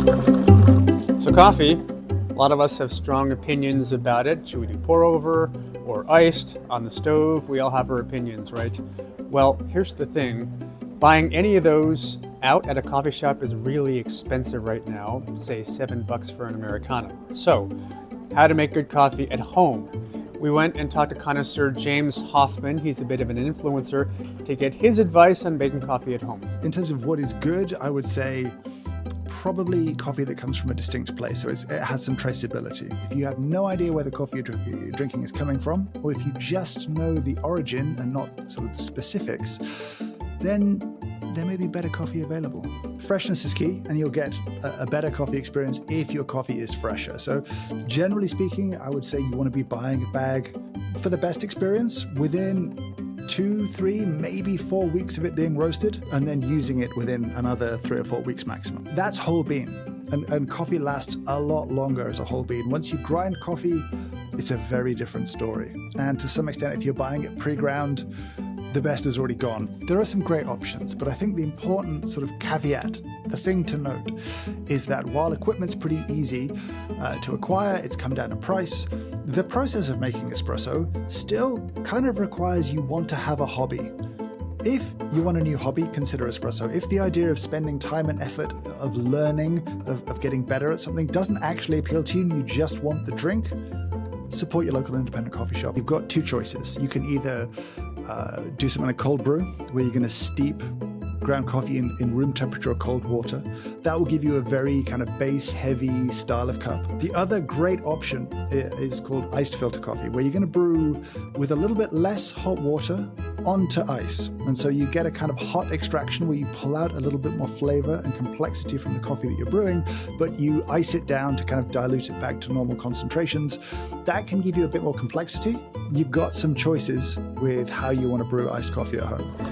So coffee, a lot of us have strong opinions about it. Should we do pour over or iced on the stove? We all have our opinions, right? Well, here's the thing. Buying any of those out at a coffee shop is really expensive right now, say $7 for an Americano. So, how to make good coffee at home? We went and talked to connoisseur James Hoffman. He's a bit of an influencer to get his advice on making coffee at home. In terms of what is good, I would say probably coffee that comes from a distinct place, so it has some traceability. If you have no idea where the coffee you're drinking is coming from, or if you just know the origin and not sort of the specifics, then there may be better coffee available. Freshness is key, and you'll get a better coffee experience if your coffee is fresher. So generally speaking, I would say you want to be buying a bag for the best experience within 2, 3, maybe 4 weeks of it being roasted, and then using it within another 3 or 4 weeks maximum. That's whole bean, and coffee lasts a lot longer as a whole bean. Once you grind coffee, it's a very different story. And to some extent, if you're buying it pre-ground, the best is already gone. There are some great options, but I think the important sort of caveat, the thing to note, is that while equipment's pretty easy to acquire, it's come down in price, the process of making espresso still kind of requires you want to have a hobby. If you want a new hobby, consider espresso. If the idea of spending time and effort, of learning, of getting better at something doesn't actually appeal to you and you just want the drink, support your local independent coffee shop. You've got two choices. You can either do something like cold brew, where you're going to steep ground coffee in room temperature or cold water. That will give you a very kind of base heavy style of cup. The other great option is called iced filter coffee, where you're going to brew with a little bit less hot water onto ice. And so you get a kind of hot extraction where you pull out a little bit more flavor and complexity from the coffee that you're brewing, but you ice it down to kind of dilute it back to normal concentrations. That can give you a bit more complexity. You've got some choices with how you want to brew iced coffee at home.